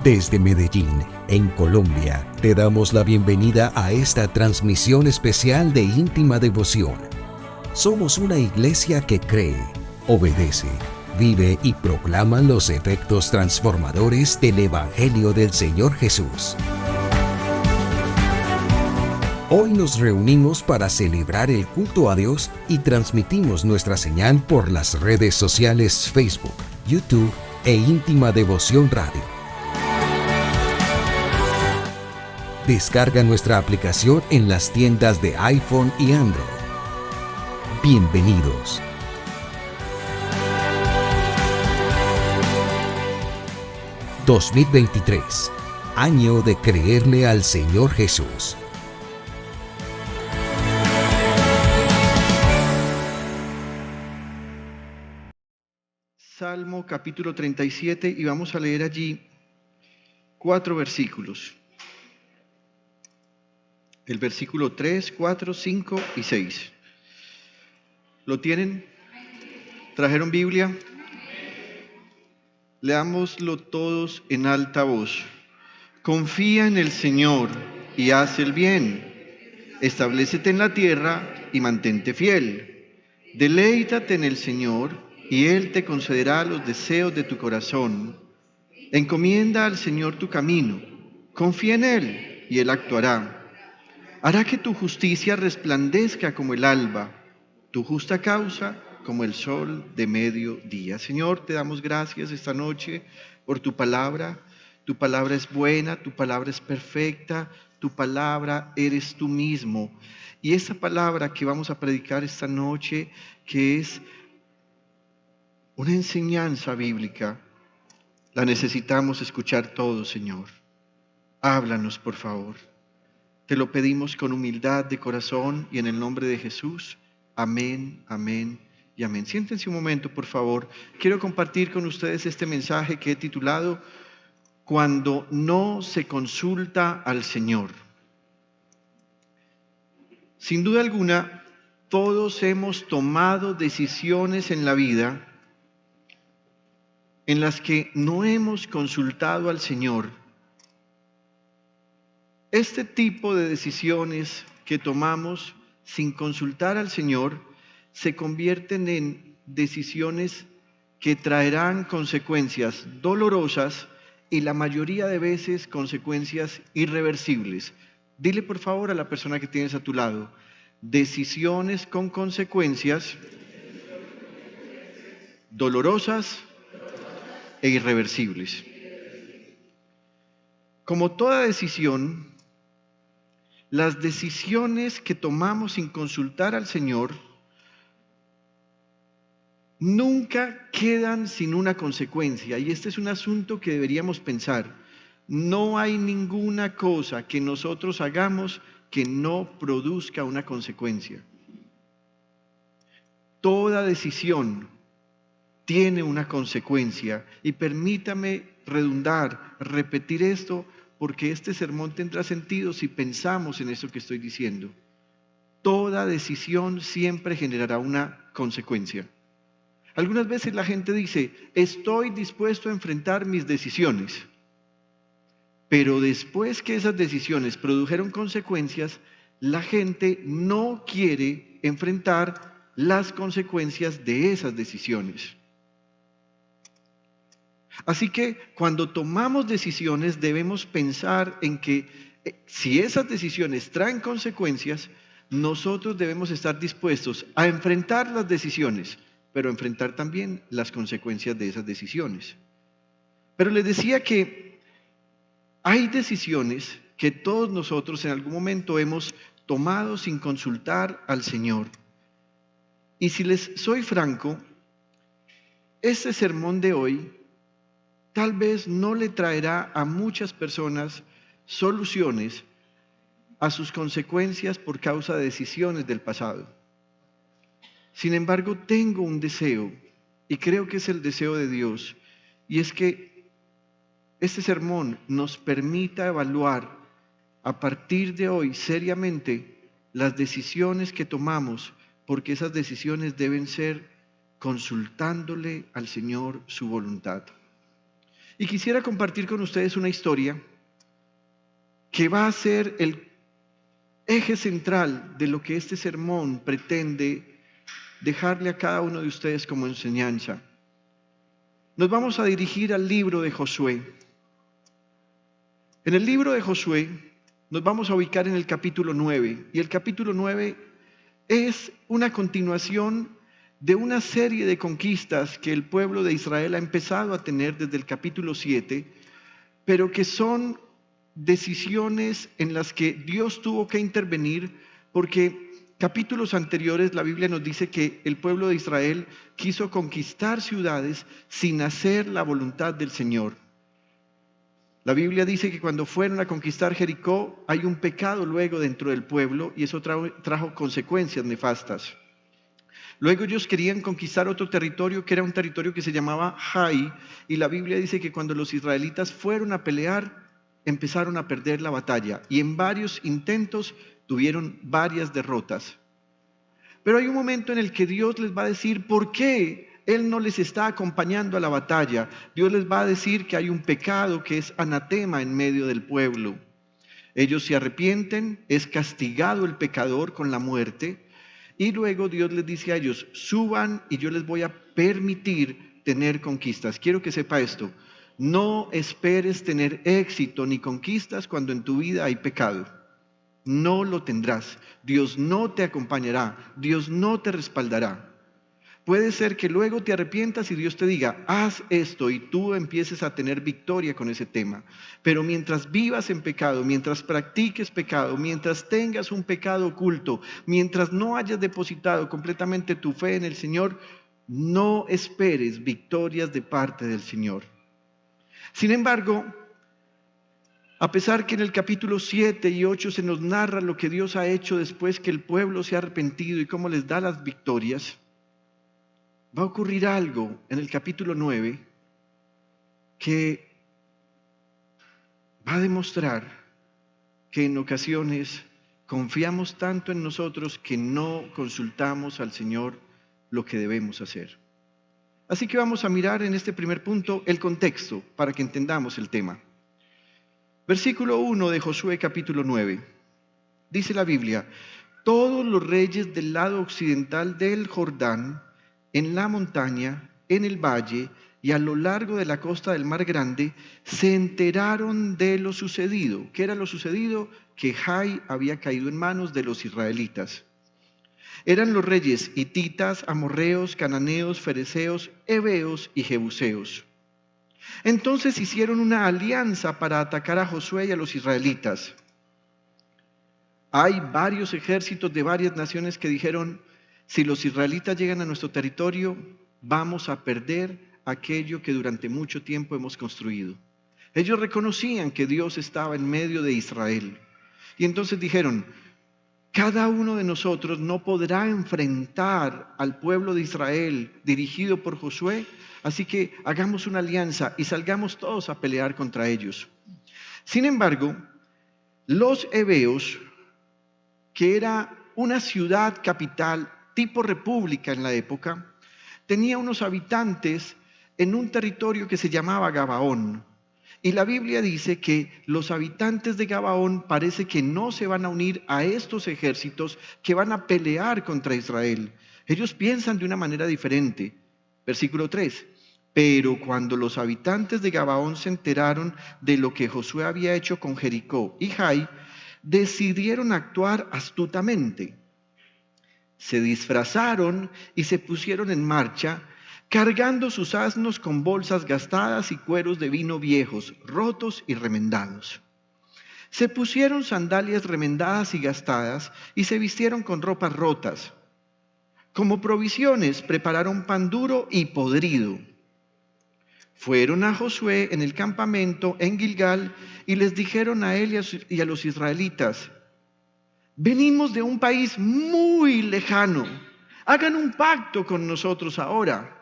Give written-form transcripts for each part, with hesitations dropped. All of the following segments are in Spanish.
Desde Medellín, en Colombia, te damos la bienvenida a esta transmisión especial de Íntima Devoción. Somos una iglesia que cree, obedece, vive y proclama los efectos transformadores del Evangelio del Señor Jesús. Hoy nos reunimos para celebrar el culto a Dios y transmitimos nuestra señal por las redes sociales Facebook, YouTube e Íntima Devoción Radio. Descarga nuestra aplicación en las tiendas de iPhone y Android. Bienvenidos. ...2023... año de creerle al Señor Jesús. Salmo capítulo 37 y vamos a leer allí 4 versículos. El versículo 3, 4, 5 y 6. ¿Lo tienen? ¿Trajeron Biblia? Leámoslo todos en alta voz. Confía en el Señor y haz el bien. Establécete en la tierra y mantente fiel. Deleítate en el Señor y Él te concederá los deseos de tu corazón. Encomienda al Señor tu camino. Confía en Él y Él actuará. Hará que tu justicia resplandezca como el alba, tu justa causa como el sol de mediodía. Señor, te damos gracias esta noche por tu palabra. Tu palabra es buena, tu palabra es perfecta, tu palabra eres tú mismo. Y esa palabra que vamos a predicar esta noche, que es una enseñanza bíblica, la necesitamos escuchar todos, Señor. Háblanos, por favor. Te lo pedimos con humildad de corazón y en el nombre de Jesús. Amén, amén y amén. Siéntense un momento, por favor. Quiero compartir con ustedes este mensaje que he titulado Cuando no se consulta al Señor. Sin duda alguna, todos hemos tomado decisiones en la vida en las que no hemos consultado al Señor. Este tipo de decisiones que tomamos sin consultar al Señor se convierten en decisiones que traerán consecuencias dolorosas y la mayoría de veces consecuencias irreversibles. Dile por favor a la persona que tienes a tu lado, decisiones con consecuencias dolorosas e irreversibles. Como toda decisión, las decisiones que tomamos sin consultar al Señor nunca quedan sin una consecuencia. Y este es un asunto que deberíamos pensar. No hay ninguna cosa que nosotros hagamos que no produzca una consecuencia. Toda decisión tiene una consecuencia. Y permítame repetir esto, porque este sermón tendrá sentido si pensamos en eso que estoy diciendo. Toda decisión siempre generará una consecuencia. Algunas veces la gente dice, estoy dispuesto a enfrentar mis decisiones. Pero después que esas decisiones produjeron consecuencias, la gente no quiere enfrentar las consecuencias de esas decisiones. Así que cuando tomamos decisiones debemos pensar en que si esas decisiones traen consecuencias, nosotros debemos estar dispuestos a enfrentar las decisiones, pero enfrentar también las consecuencias de esas decisiones. Pero les decía que hay decisiones que todos nosotros en algún momento hemos tomado sin consultar al Señor. Y si les soy franco, este sermón de hoy tal vez no le traerá a muchas personas soluciones a sus consecuencias por causa de decisiones del pasado. Sin embargo, tengo un deseo, y creo que es el deseo de Dios, y es que este sermón nos permita evaluar a partir de hoy seriamente las decisiones que tomamos, porque esas decisiones deben ser consultándole al Señor su voluntad. Y quisiera compartir con ustedes una historia que va a ser el eje central de lo que este sermón pretende dejarle a cada uno de ustedes como enseñanza. Nos vamos a dirigir al libro de Josué. En el libro de Josué nos vamos a ubicar en el capítulo 9, y el capítulo 9 es una continuación de una serie de conquistas que el pueblo de Israel ha empezado a tener desde el capítulo 7, pero que son decisiones en las que Dios tuvo que intervenir porque capítulos anteriores la Biblia nos dice que el pueblo de Israel quiso conquistar ciudades sin hacer la voluntad del Señor. La Biblia dice que cuando fueron a conquistar Jericó hay un pecado luego dentro del pueblo y eso trajo consecuencias nefastas. Luego ellos querían conquistar otro territorio que era un territorio que se llamaba Jai, y la Biblia dice que cuando los israelitas fueron a pelear empezaron a perder la batalla y en varios intentos tuvieron varias derrotas. Pero hay un momento en el que Dios les va a decir por qué Él no les está acompañando a la batalla. Dios les va a decir que hay un pecado que es anatema en medio del pueblo. Ellos se arrepienten, es castigado el pecador con la muerte, y luego Dios les dice a ellos, suban y yo les voy a permitir tener conquistas. Quiero que sepa esto, no esperes tener éxito ni conquistas cuando en tu vida hay pecado. No lo tendrás. Dios no te acompañará, Dios no te respaldará. Puede ser que luego te arrepientas y Dios te diga, haz esto, y tú empieces a tener victoria con ese tema. Pero mientras vivas en pecado, mientras practiques pecado, mientras tengas un pecado oculto, mientras no hayas depositado completamente tu fe en el Señor, no esperes victorias de parte del Señor. Sin embargo, a pesar que en el capítulo 7 y 8 se nos narra lo que Dios ha hecho después que el pueblo se ha arrepentido y cómo les da las victorias, va a ocurrir algo en el capítulo 9 que va a demostrar que en ocasiones confiamos tanto en nosotros que no consultamos al Señor lo que debemos hacer. Así que vamos a mirar en este primer punto el contexto para que entendamos el tema. Versículo 1 de Josué capítulo 9. Dice la Biblia, todos los reyes del lado occidental del Jordán, en la montaña, en el valle y a lo largo de la costa del Mar Grande, se enteraron de lo sucedido. ¿Qué era lo sucedido? Que Jai había caído en manos de los israelitas. Eran los reyes hititas, amorreos, cananeos, fereceos, heveos y jebuseos. Entonces hicieron una alianza para atacar a Josué y a los israelitas. Hay varios ejércitos de varias naciones que dijeron, si los israelitas llegan a nuestro territorio, vamos a perder aquello que durante mucho tiempo hemos construido. Ellos reconocían que Dios estaba en medio de Israel. Y entonces dijeron, cada uno de nosotros no podrá enfrentar al pueblo de Israel dirigido por Josué, así que hagamos una alianza y salgamos todos a pelear contra ellos. Sin embargo, los heveos, que era una ciudad capital tipo república en la época, tenía unos habitantes en un territorio que se llamaba Gabaón. Y la Biblia dice que los habitantes de Gabaón parece que no se van a unir a estos ejércitos que van a pelear contra Israel. Ellos piensan de una manera diferente. Versículo 3. Pero cuando los habitantes de Gabaón se enteraron de lo que Josué había hecho con Jericó y Jai, decidieron actuar astutamente. Se disfrazaron y se pusieron en marcha, cargando sus asnos con bolsas gastadas y cueros de vino viejos, rotos y remendados. Se pusieron sandalias remendadas y gastadas y se vistieron con ropas rotas. Como provisiones prepararon pan duro y podrido. Fueron a Josué en el campamento en Gilgal y les dijeron a él y a los israelitas, venimos de un país muy lejano, hagan un pacto con nosotros ahora.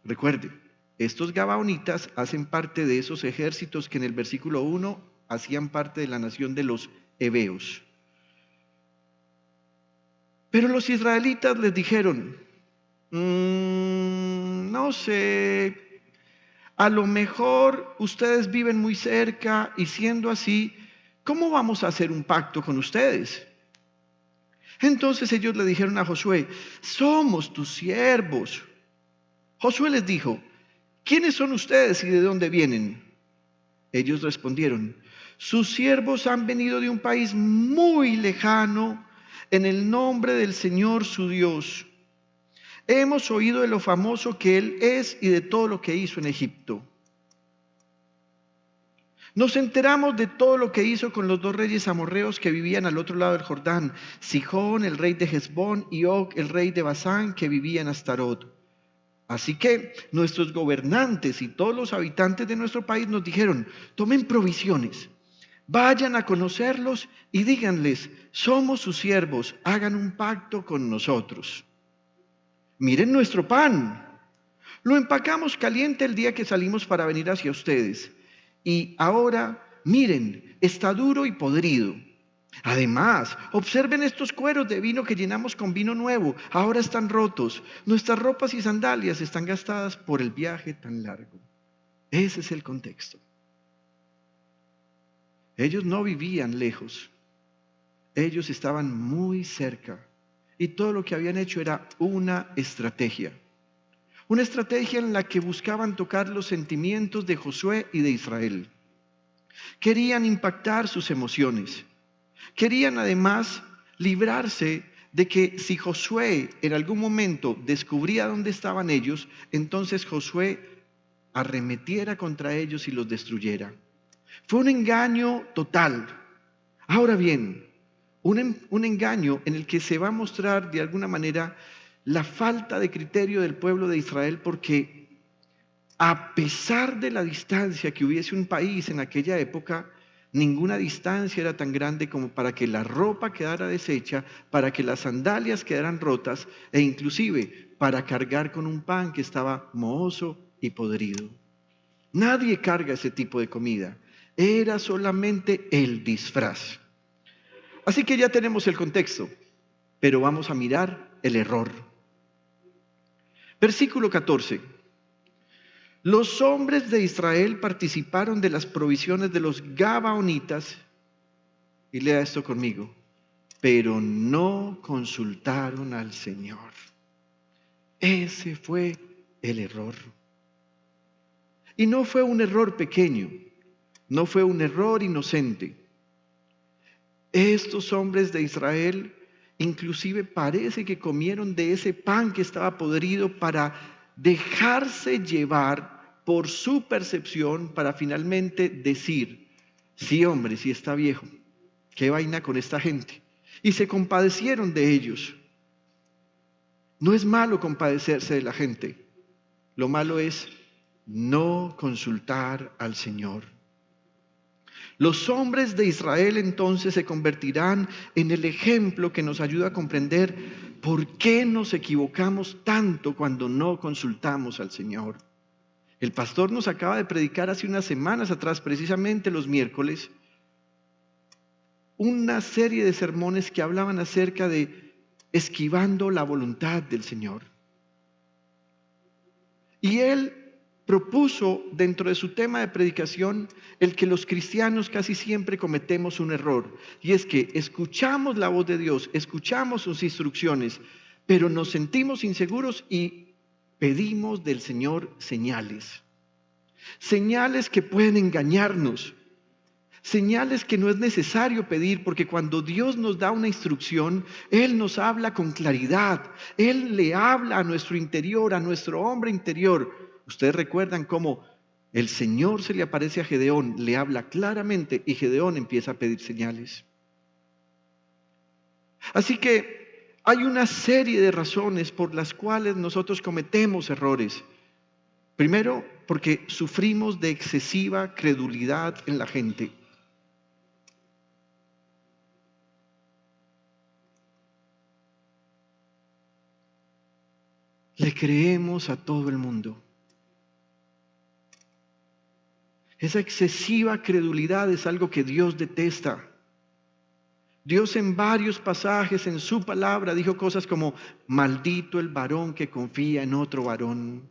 Recuerde, estos gabaonitas hacen parte de esos ejércitos que en el versículo 1 hacían parte de la nación de los heveos. Pero los israelitas les dijeron, no sé, a lo mejor ustedes viven muy cerca y siendo así, ¿cómo vamos a hacer un pacto con ustedes? Entonces ellos le dijeron a Josué, somos tus siervos. Josué les dijo, ¿quiénes son ustedes y de dónde vienen? Ellos respondieron, sus siervos han venido de un país muy lejano en el nombre del Señor su Dios. Hemos oído de lo famoso que Él es y de todo lo que hizo en Egipto. Nos enteramos de todo lo que hizo con los 2 reyes amorreos que vivían al otro lado del Jordán, Sihón, el rey de Hesbón, y Og, el rey de Basán, que vivía en Astarot. Así que nuestros gobernantes y todos los habitantes de nuestro país nos dijeron, tomen provisiones, vayan a conocerlos y díganles, somos sus siervos, hagan un pacto con nosotros. Miren nuestro pan, lo empacamos caliente el día que salimos para venir hacia ustedes. Y ahora, miren, está duro y podrido. Además, observen estos cueros de vino que llenamos con vino nuevo. Ahora están rotos. Nuestras ropas y sandalias están gastadas por el viaje tan largo. Ese es el contexto. Ellos no vivían lejos. Ellos estaban muy cerca. Y todo lo que habían hecho era una estrategia. Una estrategia en la que buscaban tocar los sentimientos de Josué y de Israel. Querían impactar sus emociones. Querían además librarse de que si Josué en algún momento descubría dónde estaban ellos, entonces Josué arremetiera contra ellos y los destruyera. Fue un engaño total. Ahora bien, un engaño en el que se va a mostrar de alguna manera la falta de criterio del pueblo de Israel, porque a pesar de la distancia que hubiese un país en aquella época, ninguna distancia era tan grande como para que la ropa quedara deshecha, para que las sandalias quedaran rotas e inclusive para cargar con un pan que estaba mohoso y podrido. Nadie carga ese tipo de comida. Era solamente el disfraz. Así que ya tenemos el contexto, pero vamos a mirar el error. Versículo 14. Los hombres de Israel participaron de las provisiones de los gabaonitas, y lea esto conmigo, pero no consultaron al Señor. Ese fue el error. Y no fue un error pequeño, no fue un error inocente. Estos hombres de Israel inclusive parece que comieron de ese pan que estaba podrido para dejarse llevar por su percepción para finalmente decir, sí hombre, sí está viejo, qué vaina con esta gente. Y se compadecieron de ellos. No es malo compadecerse de la gente, lo malo es no consultar al Señor. Los hombres de Israel entonces se convertirán en el ejemplo que nos ayuda a comprender por qué nos equivocamos tanto cuando no consultamos al Señor. El pastor nos acaba de predicar hace unas semanas atrás, precisamente los miércoles, una serie de sermones que hablaban acerca de esquivando la voluntad del Señor. Y él propuso dentro de su tema de predicación el que los cristianos casi siempre cometemos un error, y es que escuchamos la voz de Dios, escuchamos sus instrucciones, pero nos sentimos inseguros y pedimos del Señor señales. Señales que pueden engañarnos, señales que no es necesario pedir, porque cuando Dios nos da una instrucción, Él nos habla con claridad, Él le habla a nuestro interior, a nuestro hombre interior. Ustedes recuerdan cómo el Señor se le aparece a Gedeón, le habla claramente y Gedeón empieza a pedir señales. Así que hay una serie de razones por las cuales nosotros cometemos errores. Primero, porque sufrimos de excesiva credulidad en la gente. Le creemos a todo el mundo. Esa excesiva credulidad es algo que Dios detesta. Dios en varios pasajes en su palabra dijo cosas como, maldito el varón que confía en otro varón.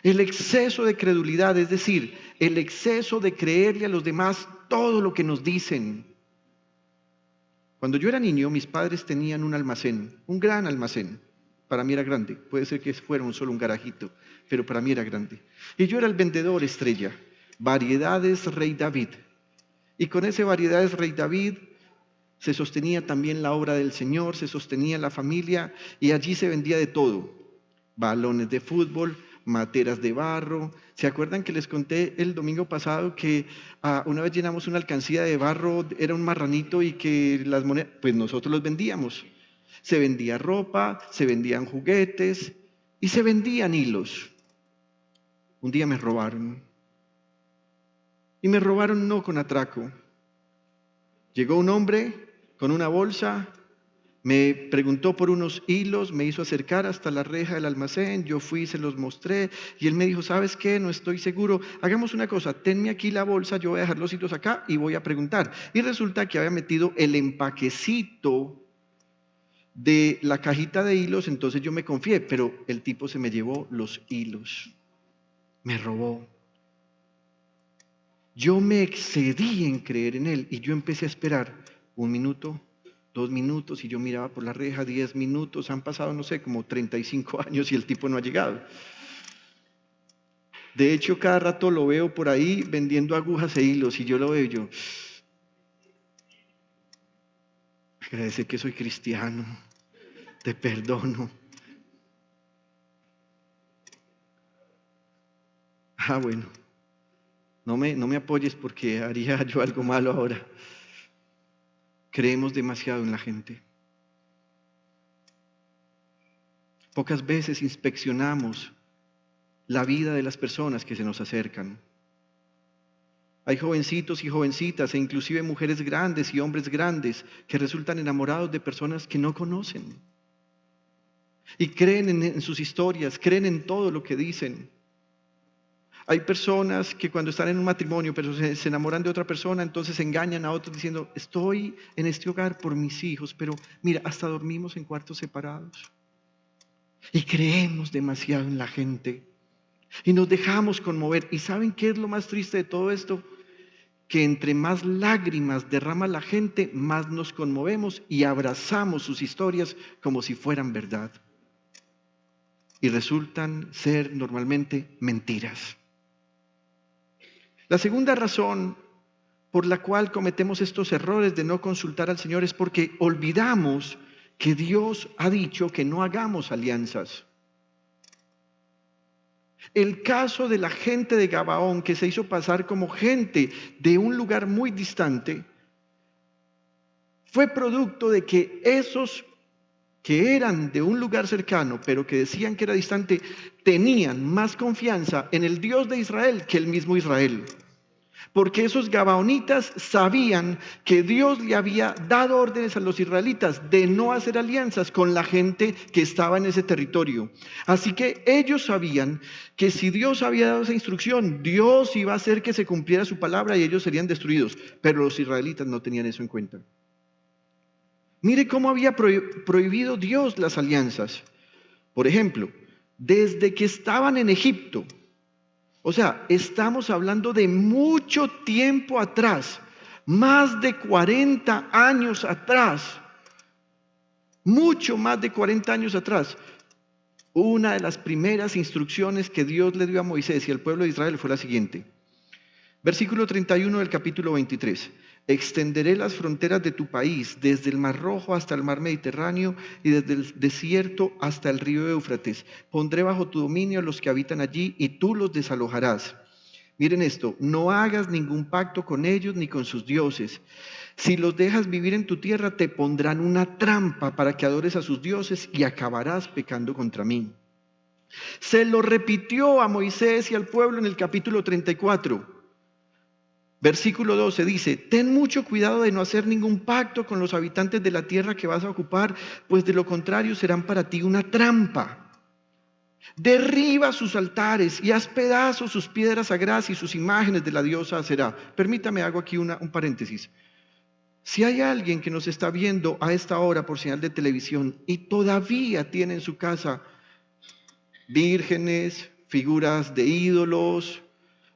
El exceso de credulidad, es decir, el exceso de creerle a los demás todo lo que nos dicen. Cuando yo era niño, mis padres tenían un almacén, un gran almacén. Para mí era grande, puede ser que fuera solo un garajito, pero para mí era grande. Y yo era el vendedor estrella, Variedades Rey David. Y con ese Variedades Rey David se sostenía también la obra del Señor, se sostenía la familia y allí se vendía de todo. Balones de fútbol, materas de barro. ¿Se acuerdan que les conté el domingo pasado que una vez llenamos una alcancía de barro, era un marranito y que las monedas, pues nosotros los vendíamos? Se vendía ropa, se vendían juguetes y se vendían hilos. Un día me robaron. Y me robaron no con atraco. Llegó un hombre con una bolsa, me preguntó por unos hilos, me hizo acercar hasta la reja del almacén, yo fui, se los mostré y él me dijo, ¿sabes qué? No estoy seguro, hagamos una cosa, tenme aquí la bolsa, yo voy a dejar los hilos acá y voy a preguntar. Y resulta que había metido el empaquecito de la cajita de hilos, entonces yo me confié, pero el tipo se me llevó los hilos, me robó. Yo me excedí en creer en él y yo empecé a esperar 1 minuto, 2 minutos y yo miraba por la reja, 10 minutos, han pasado no sé, como 35 años y el tipo no ha llegado. De hecho, cada rato lo veo por ahí vendiendo agujas e hilos y yo lo veo y yo, agradece que soy cristiano, te perdono. Bueno, no me apoyes porque haría yo algo malo ahora. Creemos demasiado en la gente. Pocas veces inspeccionamos la vida de las personas que se nos acercan. Hay jovencitos y jovencitas e inclusive mujeres grandes y hombres grandes que resultan enamorados de personas que no conocen. Y creen en sus historias, creen en todo lo que dicen. Hay personas que cuando están en un matrimonio, pero se enamoran de otra persona, entonces engañan a otros diciendo, estoy en este hogar por mis hijos, pero mira, hasta dormimos en cuartos separados. Y creemos demasiado en la gente. Y nos dejamos conmover. ¿Y saben qué es lo más triste de todo esto? Que entre más lágrimas derrama la gente, más nos conmovemos y abrazamos sus historias como si fueran verdad. Y resultan ser normalmente mentiras. La segunda razón por la cual cometemos estos errores de no consultar al Señor es porque olvidamos que Dios ha dicho que no hagamos alianzas. El caso de la gente de Gabaón que se hizo pasar como gente de un lugar muy distante fue producto de que esos que eran de un lugar cercano, pero que decían que era distante, tenían más confianza en el Dios de Israel que el mismo Israel. Porque esos gabaonitas sabían que Dios le había dado órdenes a los israelitas de no hacer alianzas con la gente que estaba en ese territorio. Así que ellos sabían que si Dios había dado esa instrucción, Dios iba a hacer que se cumpliera su palabra y ellos serían destruidos. Pero los israelitas no tenían eso en cuenta. Mire cómo había prohibido Dios las alianzas. Por ejemplo, desde que estaban en Egipto, o sea, estamos hablando de mucho tiempo atrás, más de 40 años atrás, mucho más de 40 años atrás. Una de las primeras instrucciones que Dios le dio a Moisés y al pueblo de Israel fue la siguiente. Versículo 31 del capítulo 23. Extenderé las fronteras de tu país desde el Mar Rojo hasta el Mar Mediterráneo y desde el desierto hasta el río Éufrates. Pondré bajo tu dominio a los que habitan allí y tú los desalojarás. Miren esto, no hagas ningún pacto con ellos ni con sus dioses. Si los dejas vivir en tu tierra, te pondrán una trampa para que adores a sus dioses y acabarás pecando contra mí. Se lo repitió a Moisés y al pueblo en el capítulo 34. Versículo 12 dice, ten mucho cuidado de no hacer ningún pacto con los habitantes de la tierra que vas a ocupar, pues de lo contrario serán para ti una trampa. Derriba sus altares y haz pedazos sus piedras sagradas y sus imágenes de la diosa Aserá. Permítame, hago aquí un paréntesis. Si hay alguien que nos está viendo a esta hora por señal de televisión y todavía tiene en su casa vírgenes, figuras de ídolos.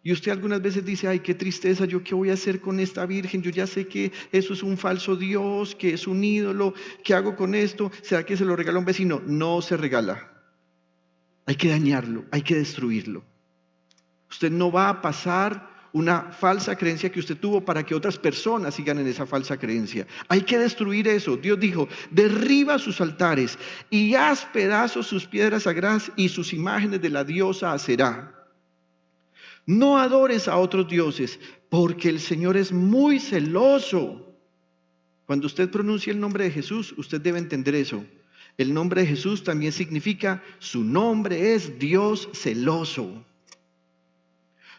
Y usted algunas veces dice, ay, qué tristeza, ¿yo qué voy a hacer con esta virgen? Yo ya sé que eso es un falso Dios, que es un ídolo. ¿Qué hago con esto? ¿Será que se lo regala a un vecino? No se regala. Hay que dañarlo, hay que destruirlo. Usted no va a pasar una falsa creencia que usted tuvo para que otras personas sigan en esa falsa creencia. Hay que destruir eso. Dios dijo, derriba sus altares y haz pedazos sus piedras sagradas y sus imágenes de la diosa Aserá. No adores a otros dioses, porque el Señor es muy celoso. Cuando usted pronuncia el nombre de Jesús, usted debe entender eso. El nombre de Jesús también significa, su nombre es Dios celoso.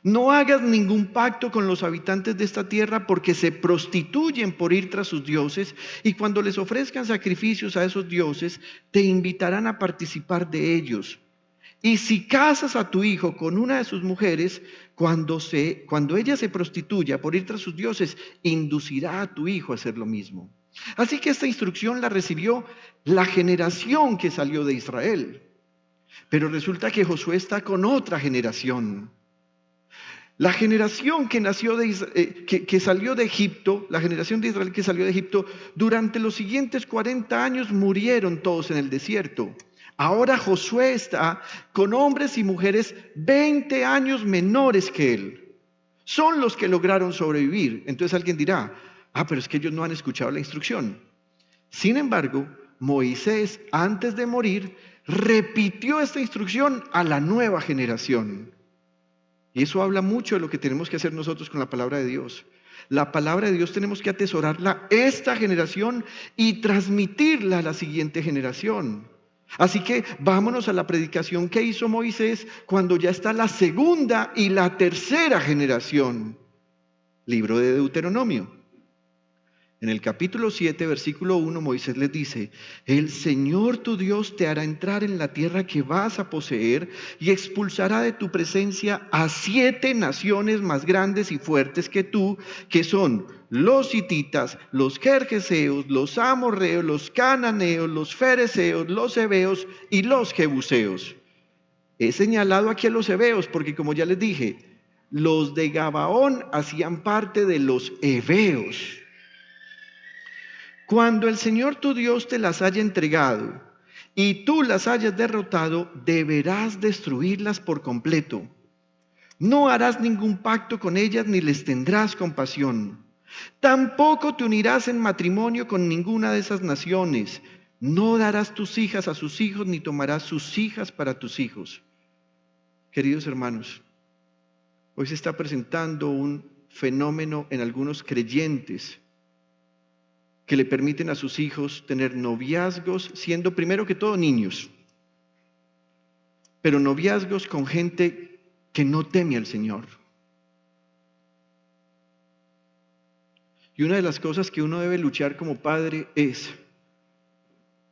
No hagas ningún pacto con los habitantes de esta tierra porque se prostituyen por ir tras sus dioses, y cuando les ofrezcan sacrificios a esos dioses, te invitarán a participar de ellos. Y si casas a tu hijo con una de sus mujeres, cuando ella se prostituya por ir tras sus dioses, inducirá a tu hijo a hacer lo mismo. Así que esta instrucción la recibió la generación que salió de Israel. Pero resulta que Josué está con otra generación. La generación que salió de Egipto, la generación de Israel que salió de Egipto, durante los siguientes 40 años murieron todos en el desierto. Ahora Josué está con hombres y mujeres 20 años menores que él. Son los que lograron sobrevivir. Entonces alguien dirá, pero es que ellos no han escuchado la instrucción. Sin embargo, Moisés, antes de morir, repitió esta instrucción a la nueva generación. Y eso habla mucho de lo que tenemos que hacer nosotros con la palabra de Dios. La palabra de Dios tenemos que atesorarla esta generación y transmitirla a la siguiente generación. Así que vámonos a la predicación que hizo Moisés cuando ya está la segunda y la tercera generación. Libro de Deuteronomio. En el capítulo 7, versículo 1, Moisés les dice, el Señor tu Dios te hará entrar en la tierra que vas a poseer y expulsará de tu presencia a 7 naciones más grandes y fuertes que tú, que son los hititas, los gergeseos, los amorreos, los cananeos, los fereceos, los heveos y los jebuseos. He señalado aquí a los heveos porque, como ya les dije, los de Gabaón hacían parte de los heveos. Cuando el Señor tu Dios te las haya entregado y tú las hayas derrotado, deberás destruirlas por completo. No harás ningún pacto con ellas ni les tendrás compasión. Tampoco te unirás en matrimonio con ninguna de esas naciones. No darás tus hijas a sus hijos ni tomarás sus hijas para tus hijos. Queridos hermanos, hoy se está presentando un fenómeno en algunos creyentes que le permiten a sus hijos tener noviazgos, siendo primero que todo niños, pero noviazgos con gente que no teme al Señor. Y una de las cosas que uno debe luchar como padre es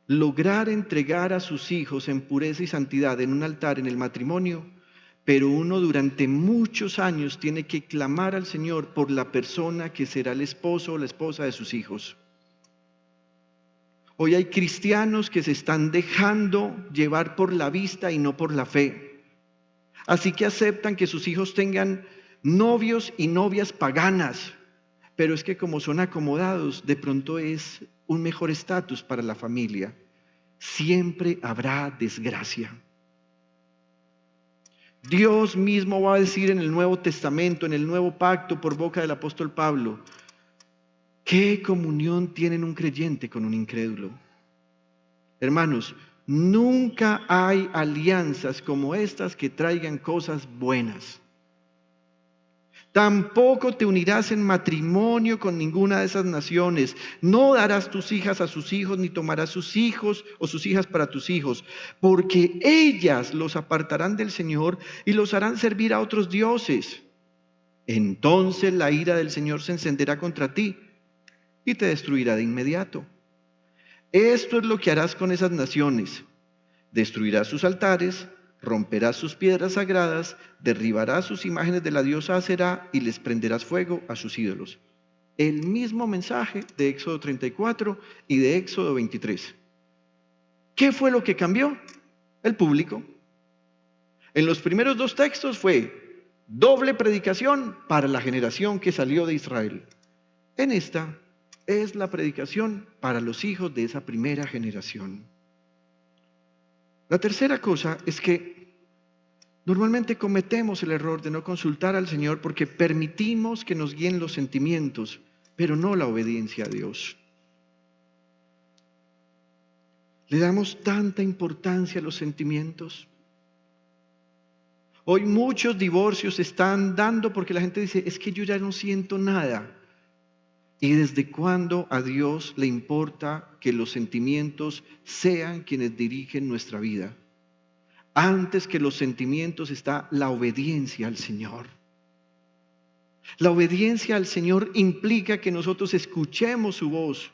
lograr entregar a sus hijos en pureza y santidad en un altar, en el matrimonio, pero uno durante muchos años tiene que clamar al Señor por la persona que será el esposo o la esposa de sus hijos. Hoy hay cristianos que se están dejando llevar por la vista y no por la fe. Así que aceptan que sus hijos tengan novios y novias paganas, pero es que como son acomodados, de pronto es un mejor estatus para la familia. Siempre habrá desgracia. Dios mismo va a decir en el Nuevo Testamento, en el Nuevo Pacto, por boca del apóstol Pablo, ¿qué comunión tienen un creyente con un incrédulo? Hermanos, nunca hay alianzas como estas que traigan cosas buenas. Tampoco te unirás en matrimonio con ninguna de esas naciones. No darás tus hijas a sus hijos, ni tomarás sus hijos o sus hijas para tus hijos, porque ellas los apartarán del Señor y los harán servir a otros dioses. Entonces la ira del Señor se encenderá contra ti y te destruirá de inmediato. Esto es lo que harás con esas naciones. Destruirás sus altares, romperás sus piedras sagradas, derribarás sus imágenes de la diosa Aserá y les prenderás fuego a sus ídolos. El mismo mensaje de Éxodo 34 y de Éxodo 23. ¿Qué fue lo que cambió? El público. En los primeros dos textos fue doble predicación para la generación que salió de Israel. En esta es la predicación para los hijos de esa primera generación. La tercera cosa es que normalmente cometemos el error de no consultar al Señor porque permitimos que nos guíen los sentimientos, pero no la obediencia a Dios. Le damos tanta importancia a los sentimientos. Hoy muchos divorcios se están dando porque la gente dice, es que yo ya no siento nada. ¿Y desde cuándo a Dios le importa que los sentimientos sean quienes dirigen nuestra vida? Antes que los sentimientos está la obediencia al Señor. La obediencia al Señor implica que nosotros escuchemos su voz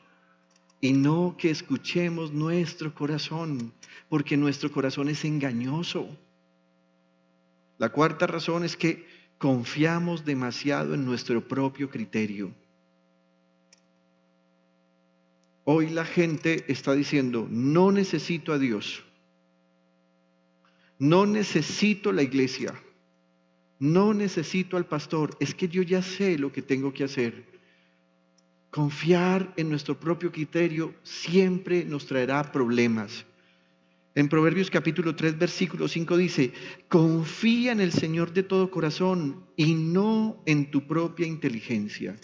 y no que escuchemos nuestro corazón, porque nuestro corazón es engañoso. La cuarta razón es que confiamos demasiado en nuestro propio criterio. Hoy la gente está diciendo, no necesito a Dios, no necesito la iglesia, no necesito al pastor, es que yo ya sé lo que tengo que hacer. Confiar en nuestro propio criterio siempre nos traerá problemas. En Proverbios capítulo 3, versículo 5 dice, confía en el Señor de todo corazón y no en tu propia inteligencia.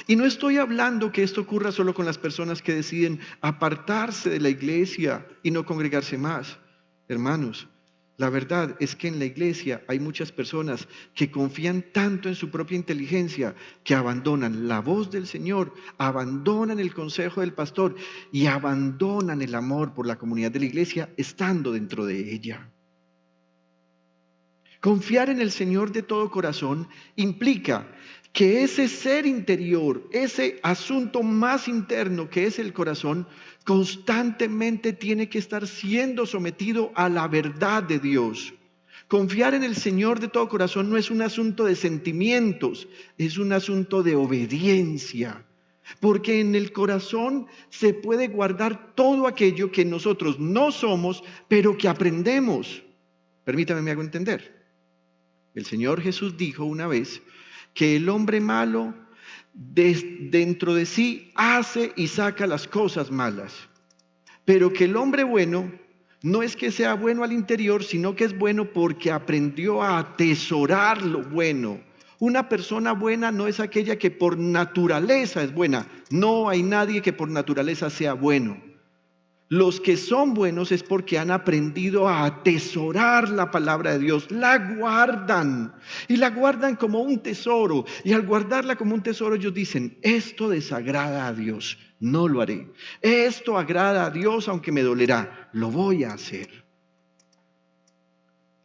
Y no estoy hablando que esto ocurra solo con las personas que deciden apartarse de la iglesia y no congregarse más. Hermanos, la verdad es que en la iglesia hay muchas personas que confían tanto en su propia inteligencia que abandonan la voz del Señor, abandonan el consejo del pastor y abandonan el amor por la comunidad de la iglesia estando dentro de ella. Confiar en el Señor de todo corazón implica que ese ser interior, ese asunto más interno que es el corazón, constantemente tiene que estar siendo sometido a la verdad de Dios. Confiar en el Señor de todo corazón no es un asunto de sentimientos, es un asunto de obediencia. Porque en el corazón se puede guardar todo aquello que nosotros no somos, pero que aprendemos. Permítame, me hago entender. El Señor Jesús dijo una vez que el hombre malo dentro de sí hace y saca las cosas malas, pero que el hombre bueno no es que sea bueno al interior, sino que es bueno porque aprendió a atesorar lo bueno. Una persona buena no es aquella que por naturaleza es buena. No hay nadie que por naturaleza sea bueno. Los que son buenos es porque han aprendido a atesorar la palabra de Dios, la guardan y la guardan como un tesoro. Y al guardarla como un tesoro ellos dicen, esto desagrada a Dios, no lo haré. Esto agrada a Dios aunque me dolerá, lo voy a hacer.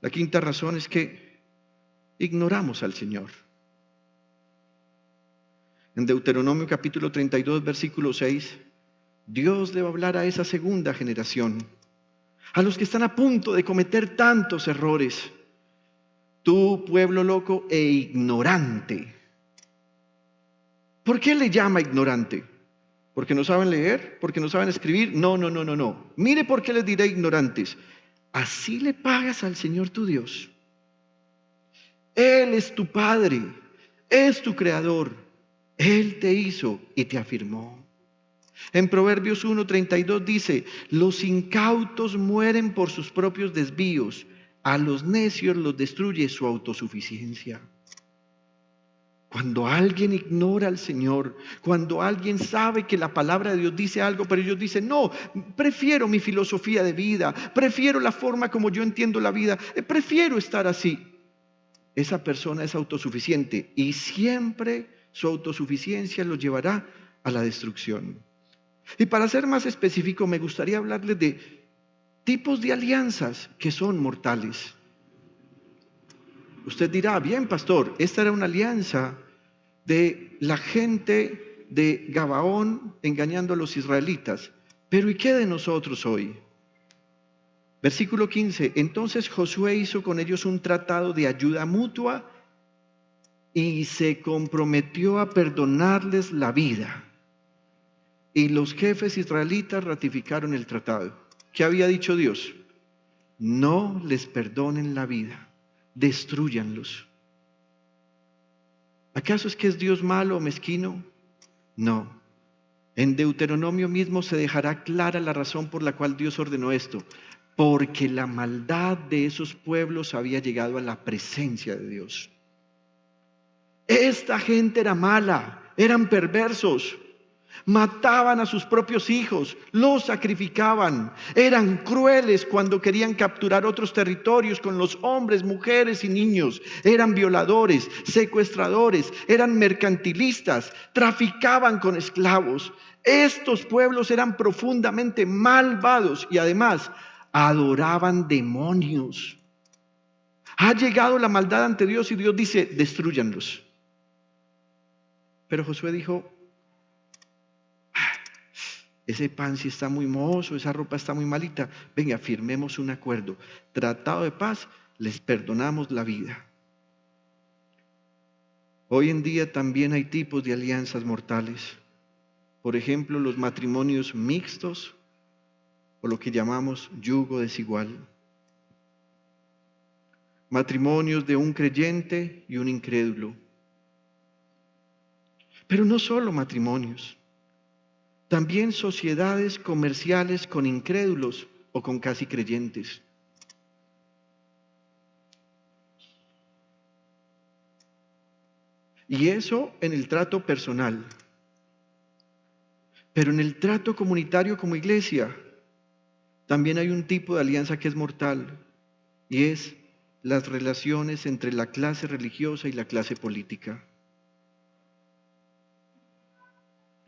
La quinta razón es que ignoramos al Señor. En Deuteronomio capítulo 32, versículo 6, Dios le va a hablar a esa segunda generación, a los que están a punto de cometer tantos errores. Tú, pueblo loco e ignorante. ¿Por qué le llama ignorante? ¿Porque no saben leer? ¿Porque no saben escribir? No. Mire por qué les diré ignorantes. Así le pagas al Señor tu Dios. Él es tu Padre, es tu Creador. Él te hizo y te afirmó. En Proverbios 1:32 dice, los incautos mueren por sus propios desvíos, a los necios los destruye su autosuficiencia. Cuando alguien ignora al Señor, cuando alguien sabe que la palabra de Dios dice algo, pero ellos dicen, no, prefiero mi filosofía de vida, prefiero la forma como yo entiendo la vida, prefiero estar así. Esa persona es autosuficiente y siempre su autosuficiencia lo llevará a la destrucción. Y para ser más específico, me gustaría hablarles de tipos de alianzas que son mortales. Usted dirá, bien pastor, esta era una alianza de la gente de Gabaón engañando a los israelitas. Pero ¿y qué de nosotros hoy? Versículo 15, entonces Josué hizo con ellos un tratado de ayuda mutua y se comprometió a perdonarles la vida. Y los jefes israelitas ratificaron el tratado. ¿Qué había dicho Dios? no les perdonen la vida, destrúyanlos. ¿Acaso es que es Dios malo o mezquino? No. En Deuteronomio mismo se dejará clara la razón por la cual Dios ordenó esto, porque la maldad de esos pueblos había llegado a la presencia de Dios. Esta gente era mala, eran perversos, mataban a sus propios hijos, los sacrificaban, eran crueles cuando querían capturar otros territorios con los hombres, mujeres y niños, eran violadores, secuestradores, eran mercantilistas, traficaban con esclavos. Estos pueblos eran profundamente malvados y además adoraban demonios. Ha llegado la maldad ante Dios y Dios dice, destrúyanlos. Pero Josué dijo, ese pan sí está muy mohoso, esa ropa está muy malita. Venga, firmemos un acuerdo. Tratado de paz, les perdonamos la vida. Hoy en día también hay tipos de alianzas mortales. Por ejemplo, los matrimonios mixtos o lo que llamamos yugo desigual. Matrimonios de un creyente y un incrédulo. Pero no solo matrimonios. También sociedades comerciales con incrédulos o con casi creyentes. Y eso en el trato personal. Pero en el trato comunitario como iglesia, también hay un tipo de alianza que es mortal, y es las relaciones entre la clase religiosa y la clase política.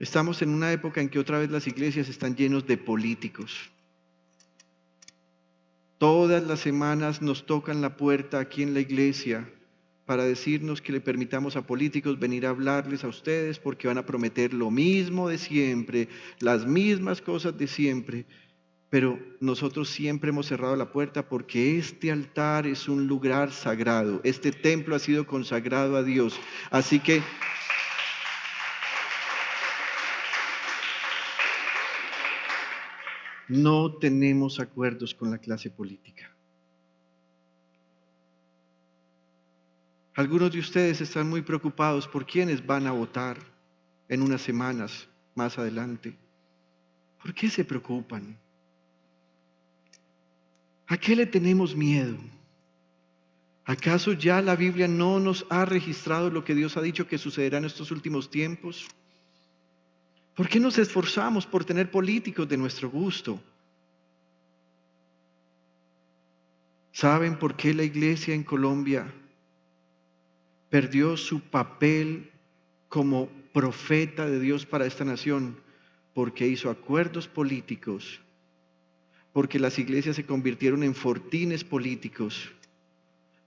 Estamos en una época en que otra vez las iglesias están llenos de políticos. Todas las semanas nos tocan la puerta aquí en la iglesia para decirnos que le permitamos a políticos venir a hablarles a ustedes porque van a prometer lo mismo de siempre, las mismas cosas de siempre. Pero nosotros siempre hemos cerrado la puerta porque este altar es un lugar sagrado. Este templo ha sido consagrado a Dios. Así que no tenemos acuerdos con la clase política. Algunos de ustedes están muy preocupados por quiénes van a votar en unas semanas más adelante. ¿Por qué se preocupan? ¿A qué le tenemos miedo? ¿Acaso ya la Biblia no nos ha registrado lo que Dios ha dicho que sucederá en estos últimos tiempos? ¿Por qué nos esforzamos por tener políticos de nuestro gusto? ¿Saben por qué la iglesia en Colombia perdió su papel como profeta de Dios para esta nación? Porque hizo acuerdos políticos, porque las iglesias se convirtieron en fortines políticos,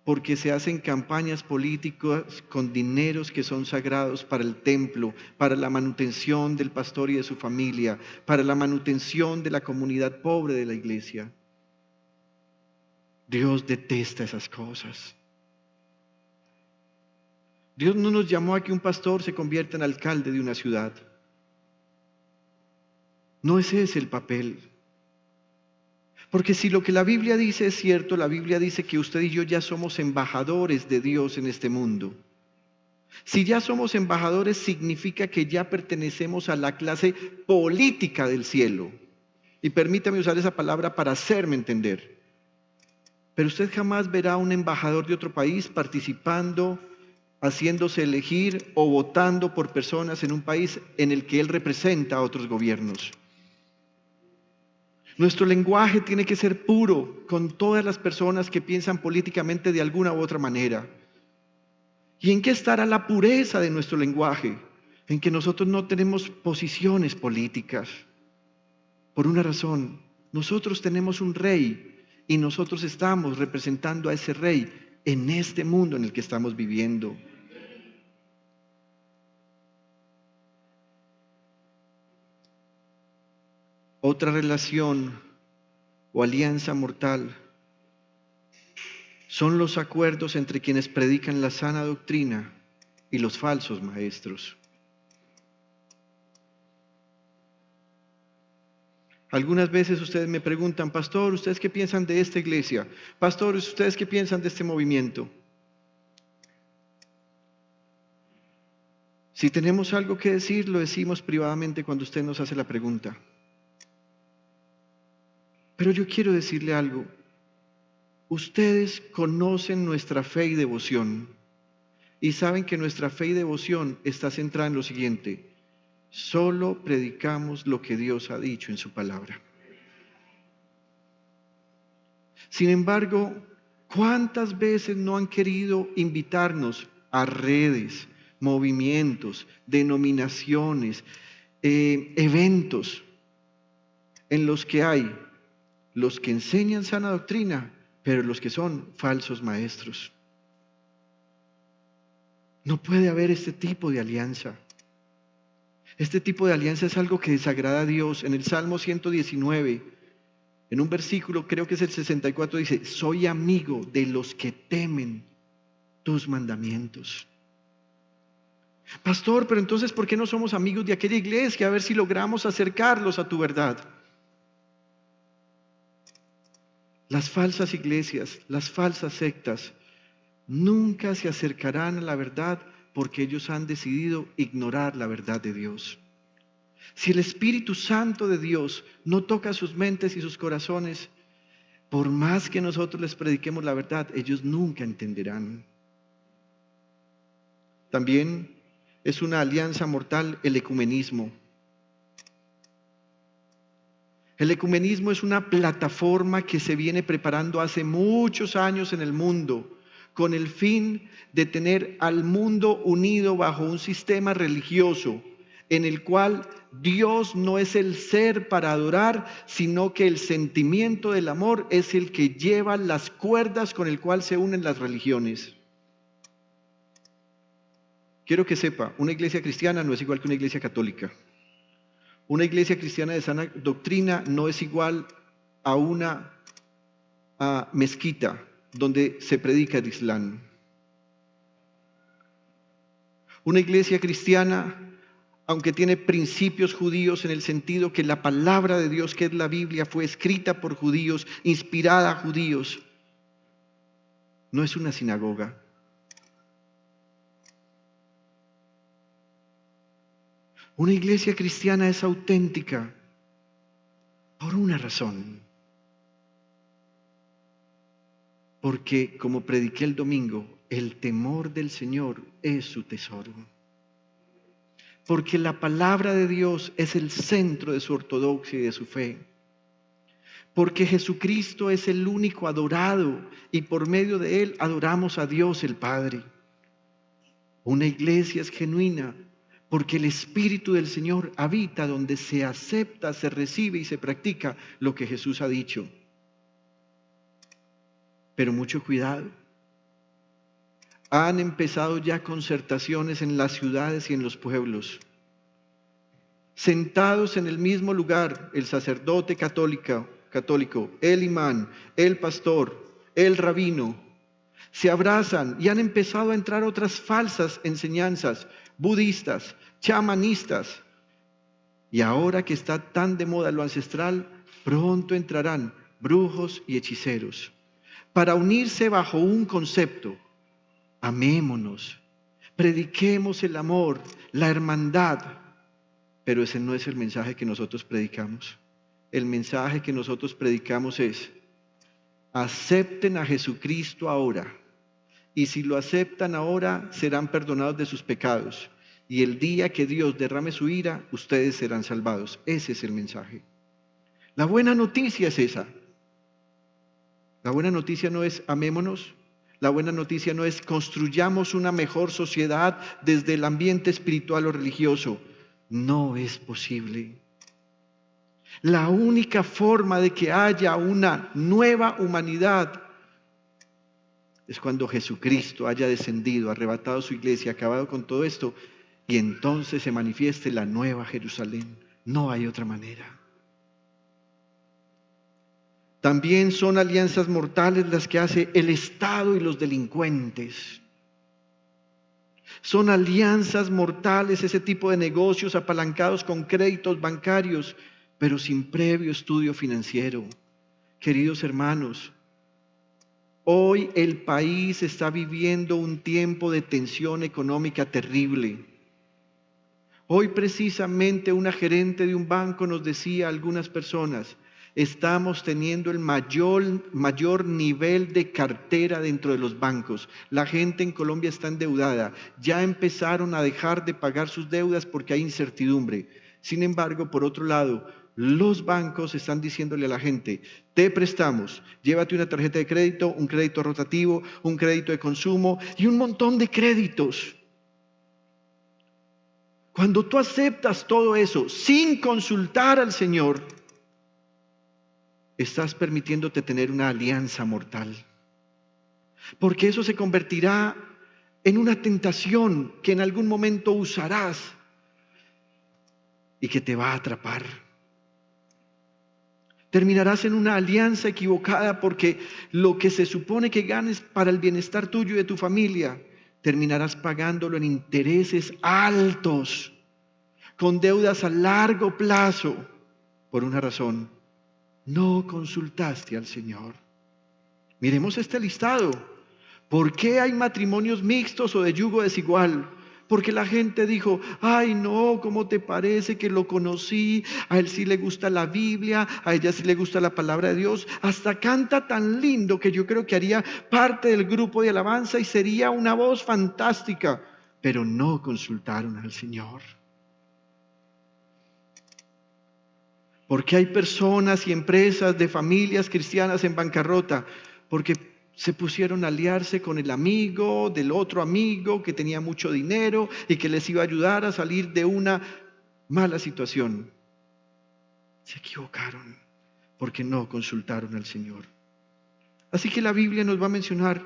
porque se hacen campañas políticas con dineros que son sagrados para el templo, para la manutención del pastor y de su familia, para la manutención de la comunidad pobre de la iglesia. Dios detesta esas cosas. Dios no nos llamó a que un pastor se convierta en alcalde de una ciudad. No ese es el papel. Porque si lo que la Biblia dice es cierto, la Biblia dice que usted y yo ya somos embajadores de Dios en este mundo. Si ya somos embajadores, significa que ya pertenecemos a la clase política del cielo. Y permítame usar esa palabra para hacerme entender. Pero usted jamás verá a un embajador de otro país participando, haciéndose elegir o votando por personas en un país en el que él representa a otros gobiernos. Nuestro lenguaje tiene que ser puro con todas las personas que piensan políticamente de alguna u otra manera. ¿Y en qué estará la pureza de nuestro lenguaje? En que nosotros no tenemos posiciones políticas. Por una razón, nosotros tenemos un rey y nosotros estamos representando a ese rey en este mundo en el que estamos viviendo. Otra relación o alianza mortal son los acuerdos entre quienes predican la sana doctrina y los falsos maestros. Algunas veces ustedes me preguntan, pastor, ¿ustedes qué piensan de esta iglesia? Pastores, ¿ustedes qué piensan de este movimiento? Si tenemos algo que decir, lo decimos privadamente cuando usted nos hace la pregunta. Pero yo quiero decirle algo. Ustedes conocen nuestra fe y devoción y saben que nuestra fe y devoción está centrada en lo siguiente: solo predicamos lo que Dios ha dicho en su palabra. Sin embargo, ¿cuántas veces no han querido invitarnos a redes, movimientos, denominaciones, eventos en los que hay los que enseñan sana doctrina, pero los que son falsos maestros? No puede haber este tipo de alianza. Este tipo de alianza es algo que desagrada a Dios. En el Salmo 119, en un versículo, creo que es el 64, dice: soy amigo de los que temen tus mandamientos. Pastor, pero entonces, ¿por qué no somos amigos de aquella iglesia? A ver si logramos acercarlos a tu verdad. Las falsas iglesias, las falsas sectas, nunca se acercarán a la verdad porque ellos han decidido ignorar la verdad de Dios. Si el Espíritu Santo de Dios no toca sus mentes y sus corazones, por más que nosotros les prediquemos la verdad, ellos nunca entenderán. También es una alianza mortal el ecumenismo. El ecumenismo es una plataforma que se viene preparando hace muchos años en el mundo con el fin de tener al mundo unido bajo un sistema religioso en el cual Dios no es el ser para adorar, sino que el sentimiento del amor es el que lleva las cuerdas con el cual se unen las religiones. Quiero que sepa, una iglesia cristiana no es igual que una iglesia católica. Una iglesia cristiana de sana doctrina no es igual a una mezquita donde se predica el Islam. Una iglesia cristiana, aunque tiene principios judíos en el sentido que la palabra de Dios, que es la Biblia, fue escrita por judíos, inspirada a judíos, no es una sinagoga. Una iglesia cristiana es auténtica por una razón. Porque, como prediqué el domingo, el temor del Señor es su tesoro. Porque la palabra de Dios es el centro de su ortodoxia y de su fe. Porque Jesucristo es el único adorado y por medio de Él adoramos a Dios el Padre. Una iglesia es genuina porque el Espíritu del Señor habita donde se acepta, se recibe y se practica lo que Jesús ha dicho. Pero mucho cuidado. Han empezado ya concertaciones en las ciudades y en los pueblos. Sentados en el mismo lugar, el sacerdote católico, el imán, el pastor, el rabino, se abrazan y han empezado a entrar otras falsas enseñanzas budistas, chamanistas. Y ahora que está tan de moda lo ancestral, pronto entrarán brujos y hechiceros para unirse bajo un concepto: amémonos, prediquemos el amor, la hermandad. Pero ese no es el mensaje que nosotros predicamos. El mensaje que nosotros predicamos es: acepten a Jesucristo ahora, y si lo aceptan ahora serán perdonados de sus pecados, y el día que Dios derrame su ira, ustedes serán salvados. Ese es el mensaje. La buena noticia es esa. La buena noticia no es amémonos. La buena noticia no es construyamos una mejor sociedad desde el ambiente espiritual o religioso. No es posible. La única forma de que haya una nueva humanidad es cuando Jesucristo haya descendido, arrebatado su iglesia, acabado con todo esto, y entonces se manifieste la nueva Jerusalén. No hay otra manera. También son alianzas mortales las que hace el Estado y los delincuentes. Son alianzas mortales ese tipo de negocios apalancados con créditos bancarios, pero sin previo estudio financiero. Queridos hermanos, hoy el país está viviendo un tiempo de tensión económica terrible. Hoy precisamente una gerente de un banco nos decía a algunas personas: estamos teniendo el mayor nivel de cartera dentro de los bancos. La gente en Colombia está endeudada. Ya empezaron a dejar de pagar sus deudas porque hay incertidumbre. Sin embargo, por otro lado, los bancos están diciéndole a la gente: te prestamos, llévate una tarjeta de crédito, un crédito rotativo, un crédito de consumo y un montón de créditos. Cuando tú aceptas todo eso sin consultar al Señor, estás permitiéndote tener una alianza mortal. Porque eso se convertirá en una tentación que en algún momento usarás y que te va a atrapar. Terminarás en una alianza equivocada porque lo que se supone que ganes para el bienestar tuyo y de tu familia, terminarás pagándolo en intereses altos, con deudas a largo plazo, por una razón: no consultaste al Señor. Miremos este listado. ¿Por qué hay matrimonios mixtos o de yugo desigual? Porque la gente dijo: ay no, ¿cómo te parece que lo conocí? A él sí le gusta la Biblia, a ella sí le gusta la palabra de Dios, hasta canta tan lindo que yo creo que haría parte del grupo de alabanza y sería una voz fantástica. Pero no consultaron al Señor. Porque hay personas y empresas de familias cristianas en bancarrota, porque se pusieron a aliarse con el amigo del otro amigo que tenía mucho dinero y que les iba a ayudar a salir de una mala situación. Se equivocaron porque no consultaron al Señor. Así que la Biblia nos va a mencionar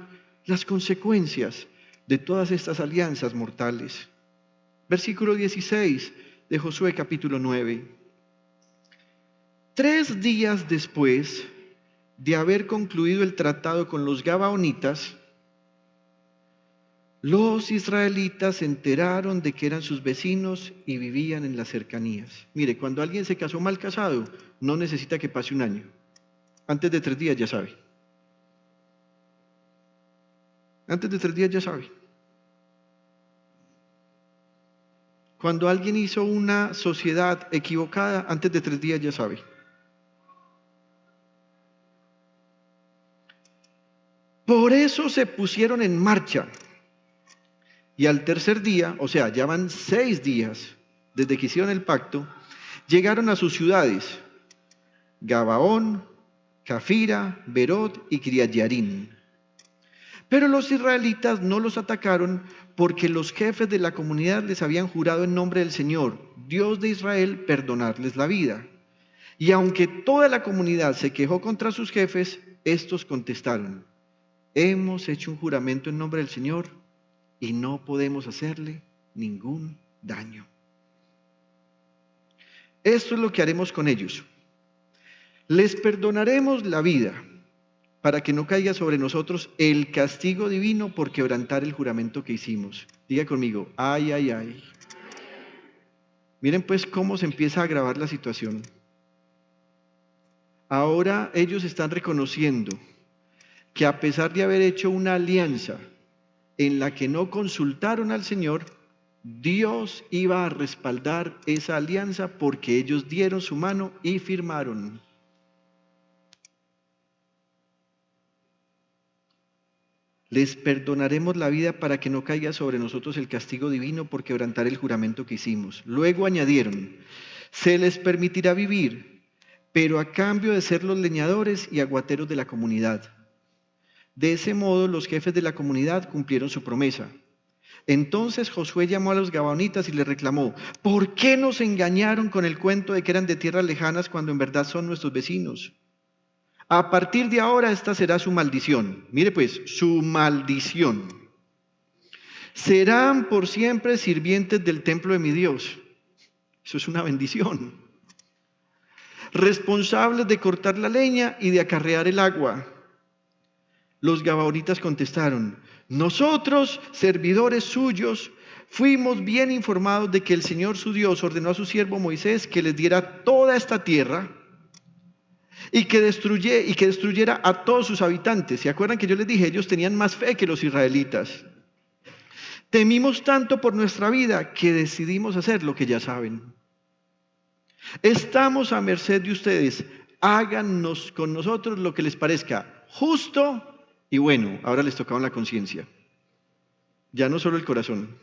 las consecuencias de todas estas alianzas mortales. Versículo 16 de Josué capítulo 9. 3 días después de haber concluido el tratado con los gabaonitas, los israelitas se enteraron de que eran sus vecinos y vivían en las cercanías. Mire, cuando alguien se casó mal casado, no necesita que pase un año. Antes de 3 días ya sabe. Antes de 3 días ya sabe. Cuando alguien hizo una sociedad equivocada, antes de 3 días ya sabe. Por eso se pusieron en marcha. Y al tercer día, o sea, ya van 6 días desde que hicieron el pacto, llegaron a sus ciudades: Gabaón, Cafira, Berot y Kiriat Yarim. Pero los israelitas no los atacaron porque los jefes de la comunidad les habían jurado en nombre del Señor, Dios de Israel, perdonarles la vida. Y aunque toda la comunidad se quejó contra sus jefes, estos contestaron: hemos hecho un juramento en nombre del Señor y no podemos hacerle ningún daño. Esto es lo que haremos con ellos. Les perdonaremos la vida para que no caiga sobre nosotros el castigo divino por quebrantar el juramento que hicimos. Diga conmigo: ay, ay, ay. Miren pues cómo se empieza a agravar la situación. Ahora ellos están reconociendo que a pesar de haber hecho una alianza en la que no consultaron al Señor, Dios iba a respaldar esa alianza porque ellos dieron su mano y firmaron. Les perdonaremos la vida para que no caiga sobre nosotros el castigo divino por quebrantar el juramento que hicimos. Luego añadieron: se les permitirá vivir, pero a cambio de ser los leñadores y aguateros de la comunidad. De ese modo, los jefes de la comunidad cumplieron su promesa. Entonces Josué llamó a los gabaonitas y les reclamó: ¿por qué nos engañaron con el cuento de que eran de tierras lejanas cuando en verdad son nuestros vecinos? A partir de ahora esta será su maldición. Mire pues, su maldición. Serán por siempre sirvientes del templo de mi Dios. Eso es una bendición. Responsables de cortar la leña y de acarrear el agua. Los gabaonitas contestaron: nosotros, servidores suyos, fuimos bien informados de que el Señor su Dios ordenó a su siervo Moisés que les diera toda esta tierra y que destruyera a todos sus habitantes. ¿Se acuerdan que yo les dije? Ellos tenían más fe que los israelitas. Temimos tanto por nuestra vida que decidimos hacer lo que ya saben. Estamos a merced de ustedes. Háganos con nosotros lo que les parezca justo y bueno. Ahora les tocaba la conciencia, ya no solo el corazón.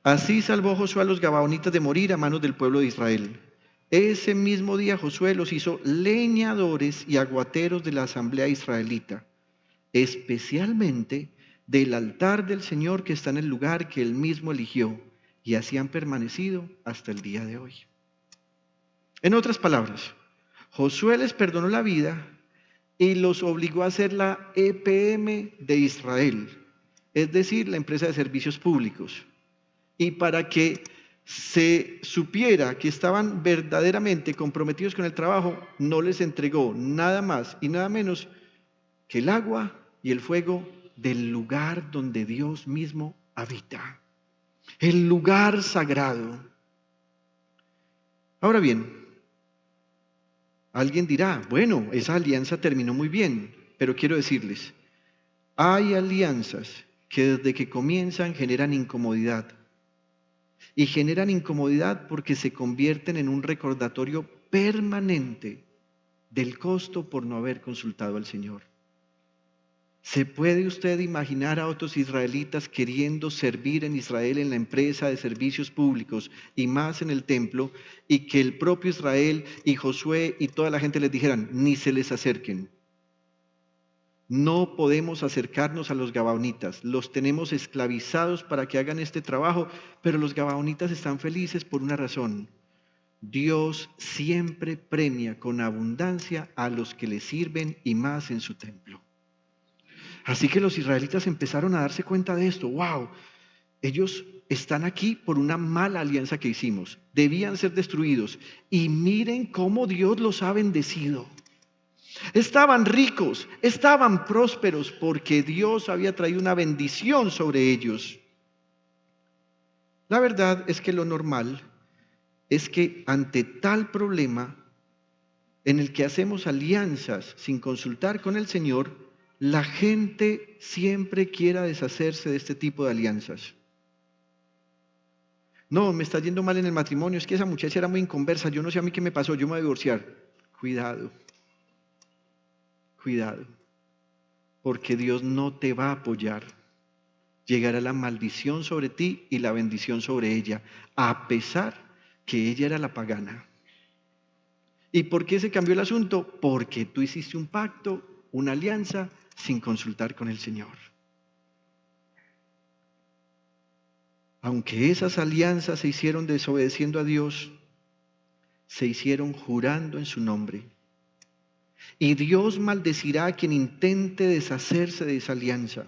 Así salvó Josué a los gabaonitas de morir a manos del pueblo de Israel. Ese mismo día Josué los hizo leñadores y aguateros de la asamblea israelita, especialmente del altar del Señor que está en el lugar que él mismo eligió, y así han permanecido hasta el día de hoy. En otras palabras, Josué les perdonó la vida y los obligó a hacer la EPM de Israel, es decir, la empresa de servicios públicos. Y para que se supiera que estaban verdaderamente comprometidos con el trabajo, no les entregó nada más y nada menos que el agua y el fuego del lugar donde Dios mismo habita, el lugar sagrado. Ahora bien, alguien dirá, bueno, esa alianza terminó muy bien, pero quiero decirles, hay alianzas que desde que comienzan generan incomodidad. Y generan incomodidad porque se convierten en un recordatorio permanente del costo por no haber consultado al Señor. ¿Se puede usted imaginar a otros israelitas queriendo servir en Israel en la empresa de servicios públicos y más en el templo, y que el propio Israel y Josué y toda la gente les dijeran, ni se les acerquen? No podemos acercarnos a los gabaonitas, los tenemos esclavizados para que hagan este trabajo, pero los gabaonitas están felices por una razón. Dios siempre premia con abundancia a los que le sirven y más en su templo. Así que los israelitas empezaron a darse cuenta de esto. ¡Wow! Ellos están aquí por una mala alianza que hicimos. Debían ser destruidos. Y miren cómo Dios los ha bendecido. Estaban ricos, estaban prósperos porque Dios había traído una bendición sobre ellos. La verdad es que lo normal es que ante tal problema en el que hacemos alianzas sin consultar con el Señor, la gente siempre quiera deshacerse de este tipo de alianzas. No, me está yendo mal en el matrimonio, es que esa muchacha era muy inconversa, yo no sé a mí qué me pasó, yo me voy a divorciar. Cuidado. Cuidado, porque Dios no te va a apoyar. Llegará la maldición sobre ti y la bendición sobre ella, a pesar que ella era la pagana. ¿Y por qué se cambió el asunto? Porque tú hiciste un pacto, una alianza, sin consultar con el Señor. Aunque esas alianzas se hicieron desobedeciendo a Dios, se hicieron jurando en su nombre. Y Dios maldecirá a quien intente deshacerse de esa alianza.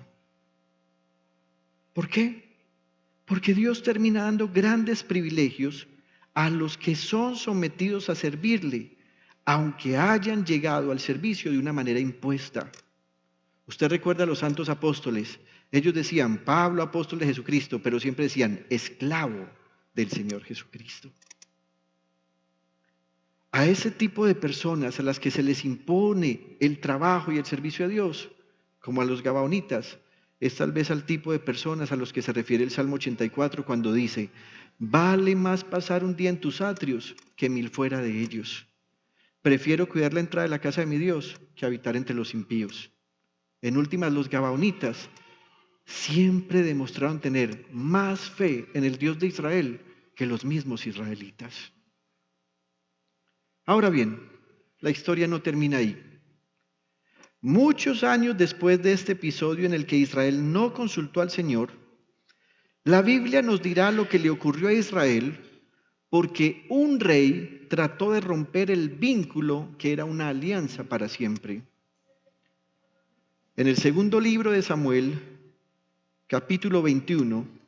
¿Por qué? Porque Dios termina dando grandes privilegios a los que son sometidos a servirle, aunque hayan llegado al servicio de una manera impuesta. Usted recuerda a los santos apóstoles. Ellos decían, Pablo, apóstol de Jesucristo, pero siempre decían, esclavo del Señor Jesucristo. A ese tipo de personas a las que se les impone el trabajo y el servicio a Dios, como a los gabaonitas, es tal vez al tipo de personas a los que se refiere el Salmo 84 cuando dice, vale más pasar un día en tus atrios que 1000 fuera de ellos. Prefiero cuidar la entrada de la casa de mi Dios que habitar entre los impíos. En últimas, los gabaonitas siempre demostraron tener más fe en el Dios de Israel que los mismos israelitas. Ahora bien, la historia no termina ahí. Muchos años después de este episodio en el que Israel no consultó al Señor, la Biblia nos dirá lo que le ocurrió a Israel porque un rey trató de romper el vínculo que era una alianza para siempre. En el segundo libro de Samuel, capítulo 21,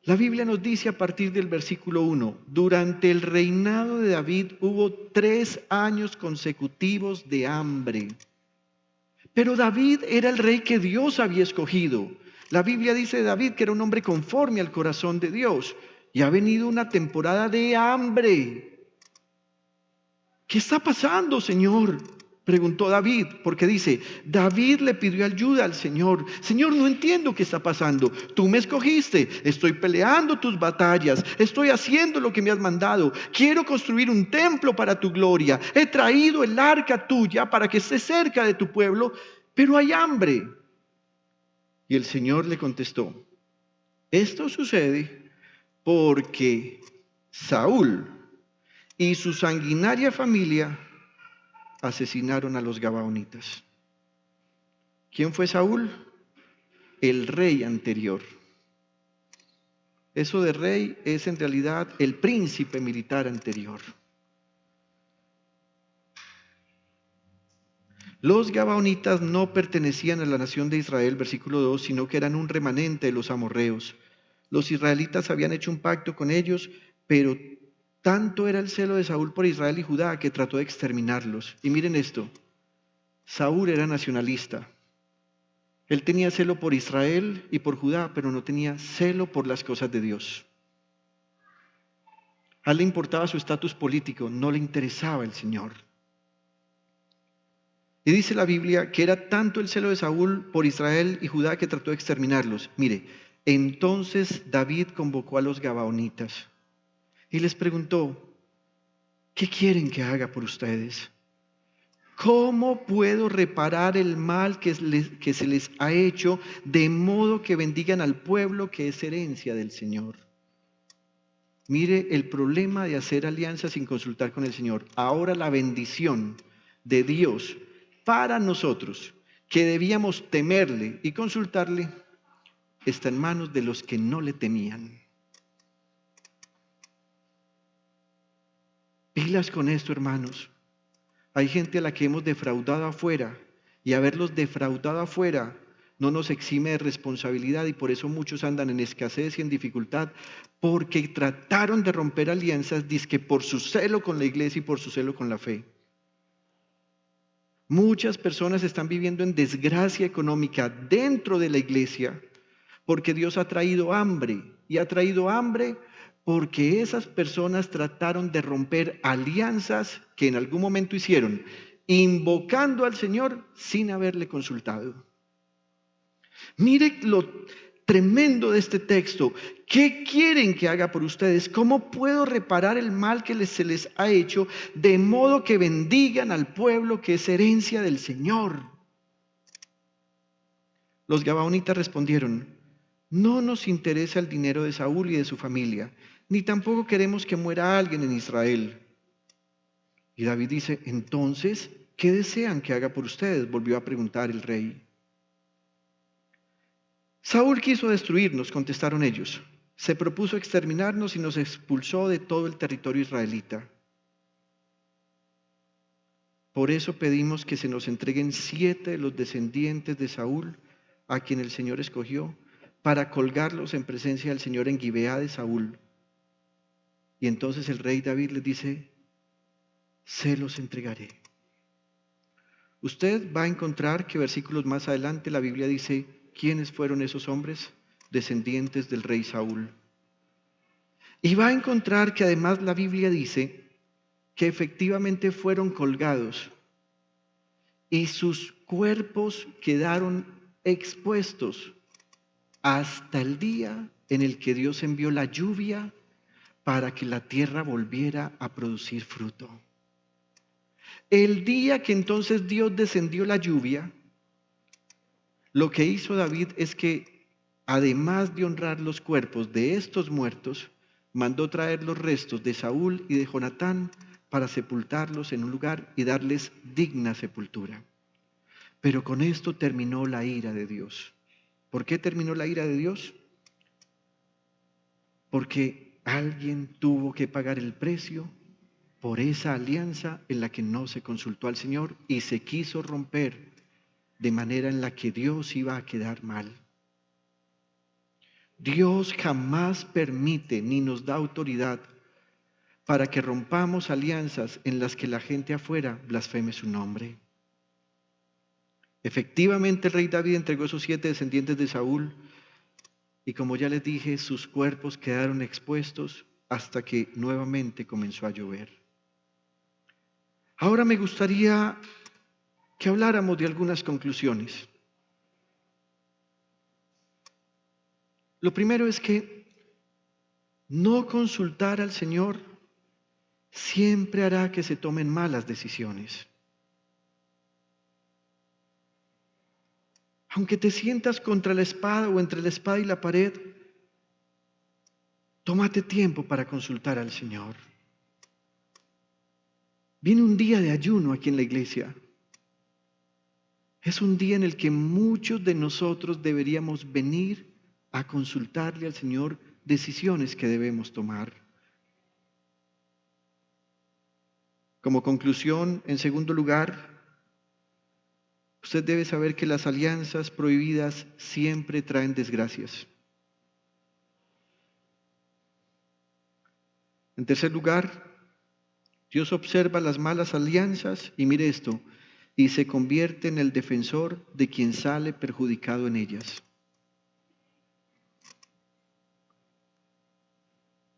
la Biblia nos dice a partir del versículo 1, durante el reinado de David hubo 3 años consecutivos de hambre. Pero David era el rey que Dios había escogido. La Biblia dice de David que era un hombre conforme al corazón de Dios. Y ha venido una temporada de hambre. ¿Qué está pasando, Señor?, preguntó David, porque dice, David le pidió ayuda al Señor. Señor, no entiendo qué está pasando. Tú me escogiste, estoy peleando tus batallas, estoy haciendo lo que me has mandado. Quiero construir un templo para tu gloria. He traído el arca tuya para que esté cerca de tu pueblo, pero hay hambre. Y el Señor le contestó, esto sucede porque Saúl y su sanguinaria familia asesinaron a los gabaonitas. ¿Quién fue Saúl? El rey anterior. Eso de rey es en realidad el príncipe militar anterior. Los gabaonitas no pertenecían a la nación de Israel, versículo 2, sino que eran un remanente de los amorreos. Los israelitas habían hecho un pacto con ellos, pero tanto era el celo de Saúl por Israel y Judá que trató de exterminarlos. Y miren esto, Saúl era nacionalista. Él tenía celo por Israel y por Judá, pero no tenía celo por las cosas de Dios. A él le importaba su estatus político, no le interesaba el Señor. Y dice la Biblia que era tanto el celo de Saúl por Israel y Judá que trató de exterminarlos. Mire, entonces David convocó a los gabaonitas y les preguntó, ¿qué quieren que haga por ustedes? ¿Cómo puedo reparar el mal que se les ha hecho de modo que bendigan al pueblo que es herencia del Señor? Mire el problema de hacer alianzas sin consultar con el Señor. Ahora la bendición de Dios para nosotros, que debíamos temerle y consultarle, está en manos de los que no le temían. Pilas con esto, hermanos. Hay gente a la que hemos defraudado afuera, y haberlos defraudado afuera no nos exime de responsabilidad, y por eso muchos andan en escasez y en dificultad, porque trataron de romper alianzas, dizque por su celo con la iglesia y por su celo con la fe. Muchas personas están viviendo en desgracia económica dentro de la iglesia, porque Dios ha traído hambre, y ha traído hambre porque esas personas trataron de romper alianzas que en algún momento hicieron, invocando al Señor sin haberle consultado. Mire lo tremendo de este texto. ¿Qué quieren que haga por ustedes? ¿Cómo puedo reparar el mal que se les ha hecho de modo que bendigan al pueblo que es herencia del Señor? Los gabaonitas respondieron, no nos interesa el dinero de Saúl y de su familia, ni tampoco queremos que muera alguien en Israel. Y David dice, entonces, ¿qué desean que haga por ustedes?, volvió a preguntar el rey. Saúl quiso destruirnos, contestaron ellos. Se propuso exterminarnos y nos expulsó de todo el territorio israelita. Por eso pedimos que se nos entreguen 7 de los descendientes de Saúl, a quien el Señor escogió, para colgarlos en presencia del Señor en Gibeá de Saúl. Y entonces el rey David les dice, se los entregaré. Usted va a encontrar que versículos más adelante la Biblia dice, ¿quiénes fueron esos hombres? Descendientes del rey Saúl. Y va a encontrar que además la Biblia dice que efectivamente fueron colgados y sus cuerpos quedaron expuestos hasta el día en el que Dios envió la lluvia para que la tierra volviera a producir fruto. El día que entonces Dios descendió la lluvia, lo que hizo David es que, además de honrar los cuerpos de estos muertos, mandó traer los restos de Saúl y de Jonatán para sepultarlos en un lugar y darles digna sepultura. Pero con esto terminó la ira de Dios. ¿Por qué terminó la ira de Dios? Porque alguien tuvo que pagar el precio por esa alianza en la que no se consultó al Señor y se quiso romper de manera en la que Dios iba a quedar mal. Dios jamás permite ni nos da autoridad para que rompamos alianzas en las que la gente afuera blasfeme su nombre. Efectivamente, el rey David entregó esos 7 descendientes de Saúl y como ya les dije, sus cuerpos quedaron expuestos hasta que nuevamente comenzó a llover. Ahora me gustaría que habláramos de algunas conclusiones. Lo primero es que no consultar al Señor siempre hará que se tomen malas decisiones. Aunque te sientas contra la espada o entre la espada y la pared, tómate tiempo para consultar al Señor. Viene un día de ayuno aquí en la iglesia. Es un día en el que muchos de nosotros deberíamos venir a consultarle al Señor decisiones que debemos tomar. Como conclusión, en segundo lugar, usted debe saber que las alianzas prohibidas siempre traen desgracias. En tercer lugar, Dios observa las malas alianzas y mire esto, y se convierte en el defensor de quien sale perjudicado en ellas.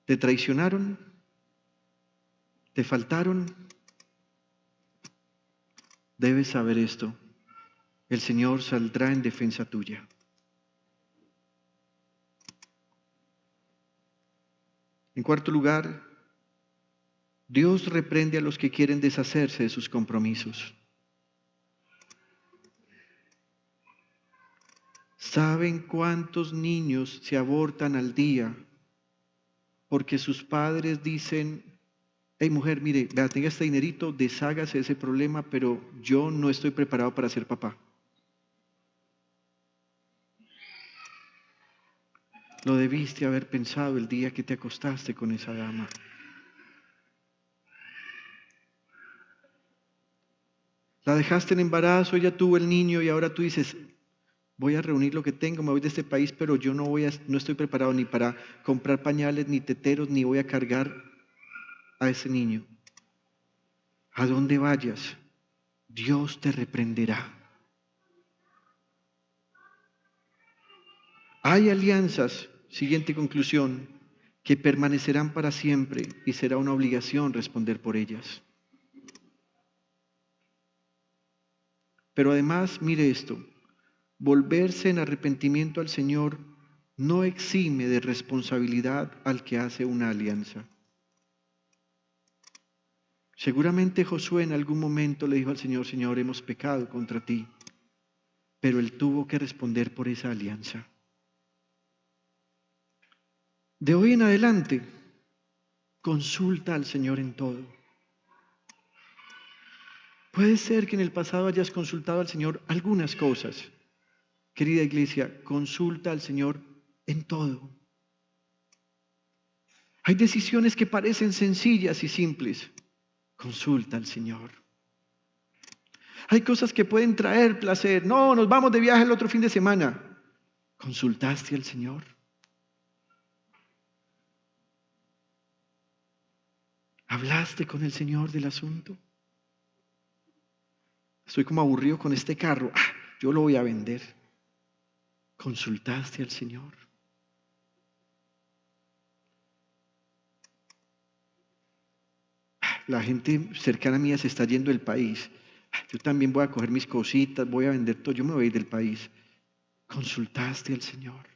¿Te traicionaron? ¿Te faltaron? Debes saber esto. El Señor saldrá en defensa tuya. En cuarto lugar, Dios reprende a los que quieren deshacerse de sus compromisos. ¿Saben cuántos niños se abortan al día porque sus padres dicen: hey mujer, mire, vea, tenga este dinerito, deshágase de ese problema, pero yo no estoy preparado para ser papá? Lo debiste haber pensado el día que te acostaste con esa dama. La dejaste en embarazo, ella tuvo el niño y ahora tú dices: voy a reunir lo que tengo, me voy de este país, pero yo no estoy preparado ni para comprar pañales, ni teteros, ni voy a cargar a ese niño. A donde vayas, Dios te reprenderá. Hay alianzas, siguiente conclusión, que permanecerán para siempre y será una obligación responder por ellas. Pero además, mire esto, volverse en arrepentimiento al Señor no exime de responsabilidad al que hace una alianza. Seguramente Josué en algún momento le dijo al Señor: Señor, hemos pecado contra ti, pero él tuvo que responder por esa alianza. De hoy en adelante, consulta al Señor en todo. Puede ser que en el pasado hayas consultado al Señor algunas cosas. Querida iglesia, consulta al Señor en todo. Hay decisiones que parecen sencillas y simples. Consulta al Señor. Hay cosas que pueden traer placer. No, nos vamos de viaje el otro fin de semana. ¿Consultaste al Señor? ¿Hablaste con el Señor del asunto? Estoy como aburrido con este carro. Yo lo voy a vender. ¿Consultaste al Señor? La gente cercana a mí se está yendo del país. Yo también voy a coger mis cositas, voy a vender todo, yo me voy a ir del país. ¿Consultaste al Señor?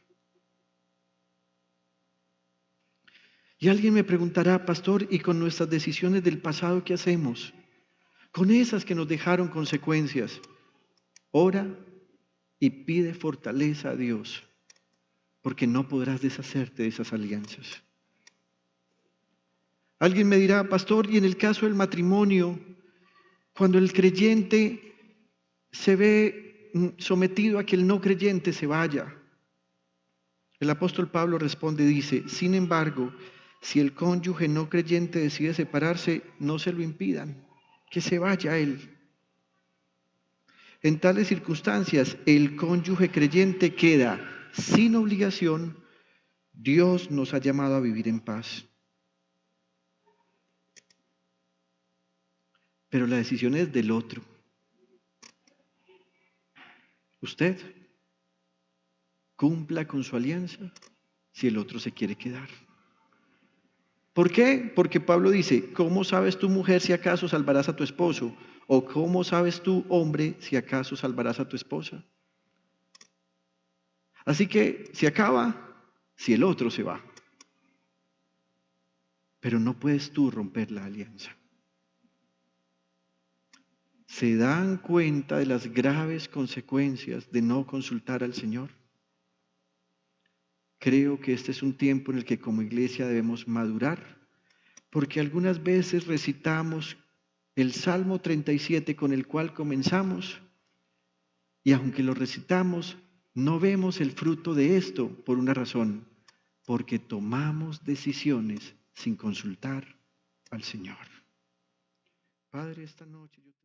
Y alguien me preguntará: pastor, ¿y con nuestras decisiones del pasado qué hacemos? Con esas que nos dejaron consecuencias. Ora y pide fortaleza a Dios, porque no podrás deshacerte de esas alianzas. Alguien me dirá: pastor, y en el caso del matrimonio, cuando el creyente se ve sometido a que el no creyente se vaya. El apóstol Pablo responde, dice: sin embargo, si el cónyuge no creyente decide separarse, no se lo impidan, que se vaya él. En tales circunstancias, el cónyuge creyente queda sin obligación. Dios nos ha llamado a vivir en paz. Pero la decisión es del otro. Usted cumpla con su alianza si el otro se quiere quedar. ¿Por qué? Porque Pablo dice, ¿cómo sabes tú, mujer, si acaso salvarás a tu esposo? ¿O cómo sabes tú, hombre, si acaso salvarás a tu esposa? Así que se acaba si el otro se va. Pero no puedes tú romper la alianza. ¿Se dan cuenta de las graves consecuencias de no consultar al Señor? Creo que este es un tiempo en el que como iglesia debemos madurar, porque algunas veces recitamos el Salmo 37 con el cual comenzamos, y aunque lo recitamos, no vemos el fruto de esto por una razón, porque tomamos decisiones sin consultar al Señor. Padre, esta noche yo te...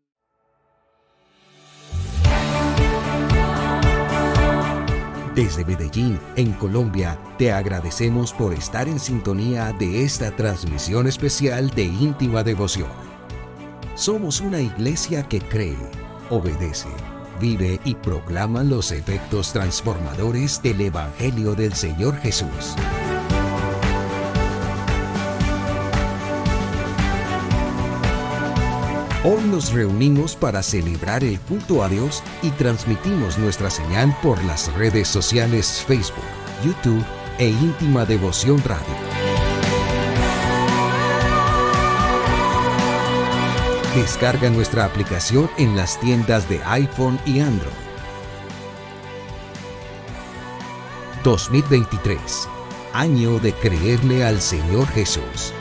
Desde Medellín, en Colombia, te agradecemos por estar en sintonía de esta transmisión especial de Íntima Devoción. Somos una iglesia que cree, obedece, vive y proclama los efectos transformadores del Evangelio del Señor Jesús. Hoy nos reunimos para celebrar el culto a Dios y transmitimos nuestra señal por las redes sociales Facebook, YouTube e Íntima Devoción Radio. Descarga nuestra aplicación en las tiendas de iPhone y Android. 2023, año de creerle al Señor Jesús.